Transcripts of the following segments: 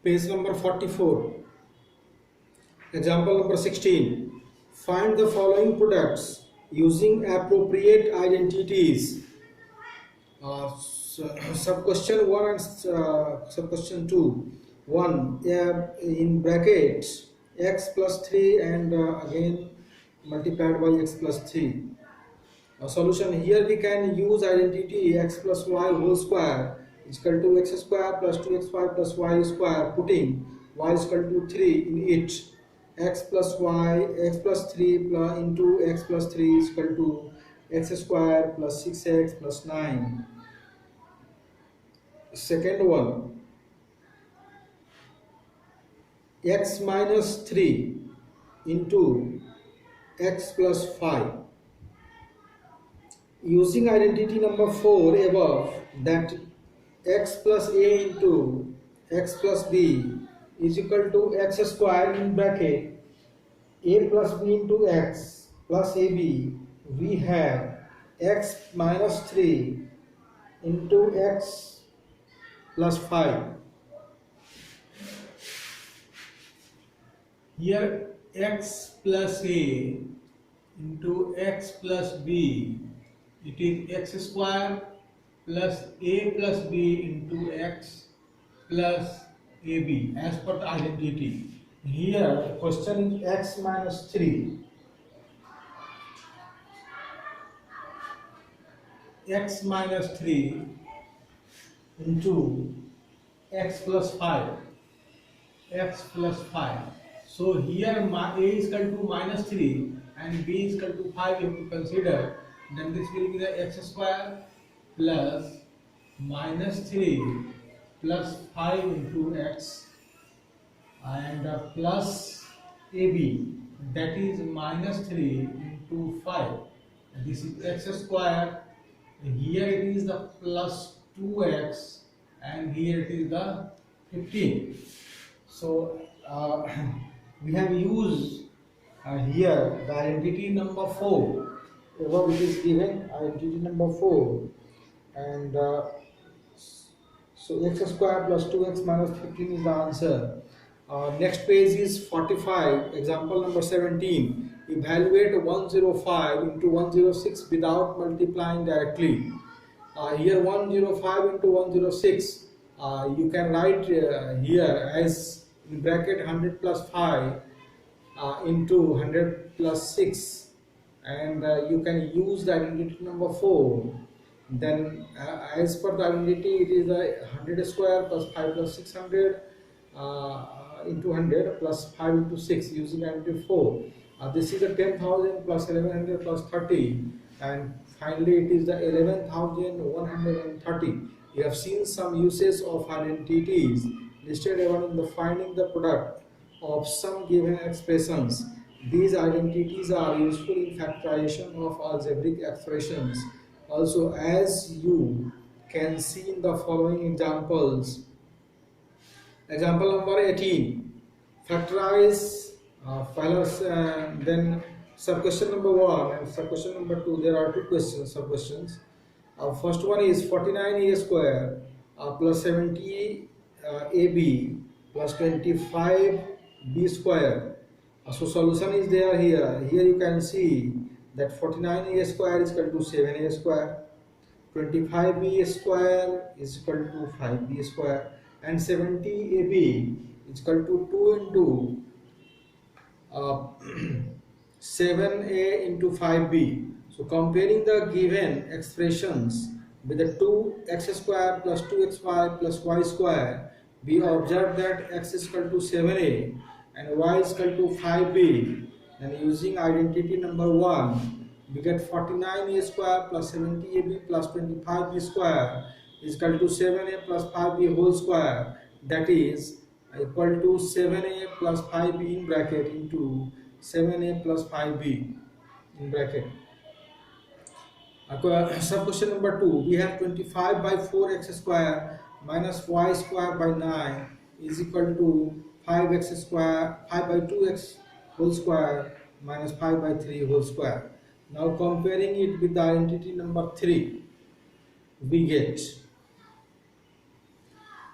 Page number 44. Example number 16. Find the following products using appropriate identities. Sub question 1 and sub question 2. 1. In brackets x plus 3 and again multiplied by x plus 3. A solution here we can use identity x plus y whole square is equal to x square plus 2xy plus y square, putting y is equal to 3 in it. X plus y, x plus 3 plus into x plus 3 is equal to x square plus 6x plus 9. Second one, x minus 3 into x plus 5. Using identity number 4 above, that x plus a into x plus b is equal to x square in bracket a plus b into x plus ab, we have x minus 3 into x plus 5. Here x plus a into x plus b, it is x square plus a plus b into x plus ab as per the identity. Here question is x minus 3. X minus 3 into x plus 5. X plus 5. So here a is equal to minus 3 and b is equal to 5 if you consider, then this will be the x square plus minus 3 plus 5 into x and plus ab, that is minus 3 into 5. This is x square. Here it is the plus 2x and here it is the 15. So we have used here the identity number 4. Above it is given identity number 4, and so x square plus 2x minus 15 is the answer. Next page is 45. Example number 17. Evaluate 105 into 106 without multiplying directly. Here 105 into 106, you can write here as in bracket 100 plus 5 into 100 plus 6, and you can use the identity number 4. Then as per the identity, it is a 100 square plus 5 plus 600 into 100 plus 5 into 6 using identity 4. This is a 10,000 plus 1100 plus 30, and finally it is the 11,130. You have seen some uses of identities listed above in the finding the product of some given expressions. These identities are useful in factorization of algebraic expressions. Also, as you can see in the following examples. Example number 18. Factorize then sub question number 1 and sub question number 2. There are two questions, sub questions. First one is 49a square plus 70 ab plus 25b square. So solution is there here. Here you can see that 49a square is equal to 7a square, 25b square is equal to 5b square, and 70ab is equal to 2 into 7a into 5b. So comparing the given expressions with the 2x square plus 2xy plus y square, we observe that x is equal to 7a and y is equal to 5b. And using identity number 1, we get 49a square plus 70ab plus 25b square is equal to 7a plus 5b whole square, that is equal to 7a plus 5b in bracket into 7a plus 5b in bracket. Sub question number 2, we have 25 by 4x square minus y square by 9 is equal to 5x square, 5 by 2x whole square minus 5 by 3 whole square. Now comparing it with the identity number 3, we get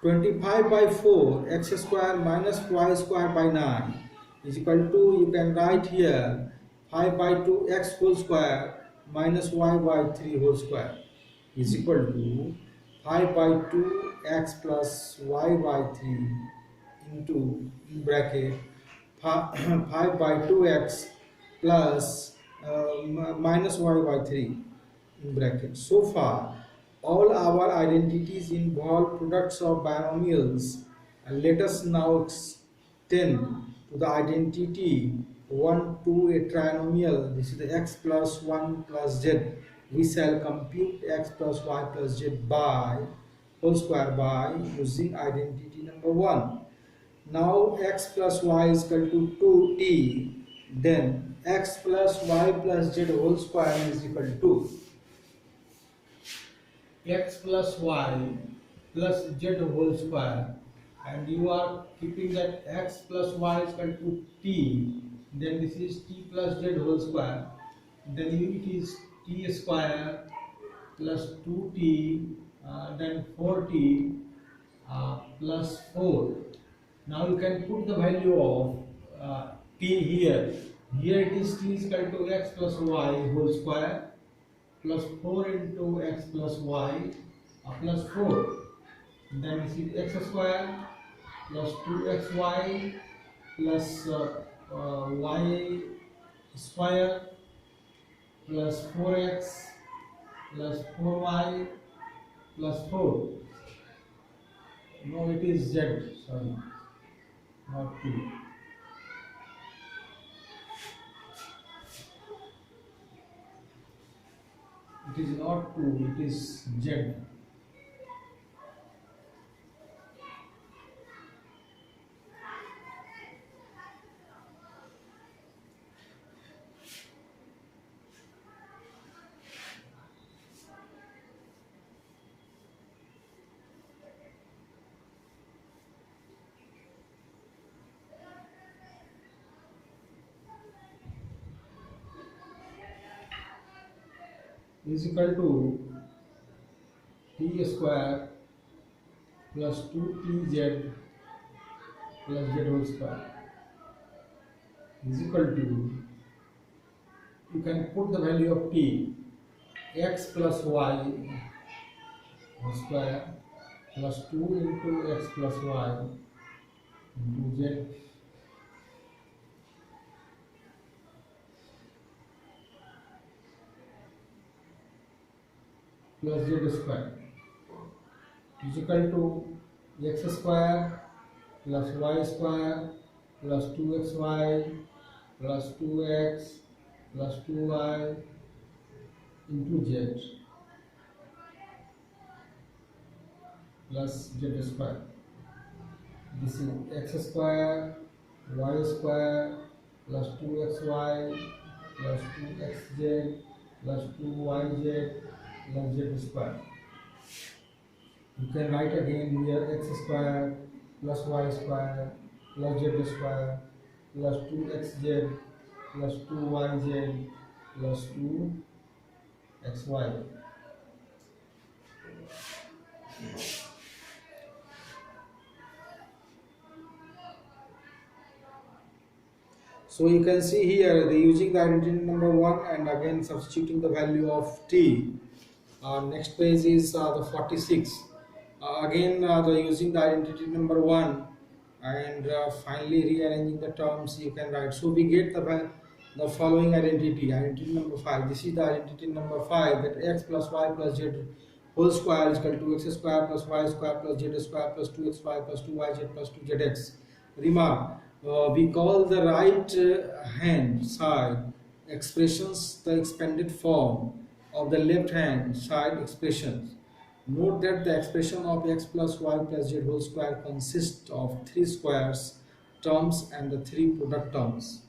25 by 4 x square minus y square by 9 is equal to, you can write here, 5 by 2 x whole square minus y by 3 whole square is equal to 5 by 2 x plus y by 3 into, in bracket, 5 by 2x plus minus y by 3 in bracket. So far, all our identities involve products of binomials, and let us now extend to the identity 1 to a trinomial. This is the x plus 1 plus z. We shall compute x plus y plus z by whole square by using identity number 1. Now x plus y is equal to 2t, then x plus y plus z whole square is equal to x plus y plus z whole square, and you are keeping that x plus y is equal to t, then this is t plus z whole square, then it is t square plus 2t, then 4t plus 4. Now you can put the value of t here. Here it is t is equal to x plus y whole square plus 4 into x plus y plus 4. Then this is x square plus 2xy plus y square plus 4x plus 4y plus 4. No, it is z, sorry, not 2. It is not 2, it is z. Is equal to t square plus 2tz plus z whole square is equal to, you can put the value of t, x plus y whole square plus 2 into x plus y into z plus z square is equal to x square plus y square plus 2xy plus 2x plus 2y into z plus z square. This is x square y square plus 2xy plus 2xz plus 2yz plus z square. You can write again here x square plus y square plus z square plus 2xz plus 2yz plus 2xy. So you can see here the using the identity number 1 and again substituting the value of t. Next page is the 46. Again the using the identity number 1 and finally rearranging the terms, you can write. So we get the following identity number 5. This is the identity number 5, that x plus y plus z whole square is equal to x square plus y square plus z square plus 2xy plus 2yz plus 2zx. Remark, we call the right hand side expressions the expanded form of the left hand side expressions. Note that the expression of x plus y plus z whole square consists of 3 squares terms and the 3 product terms.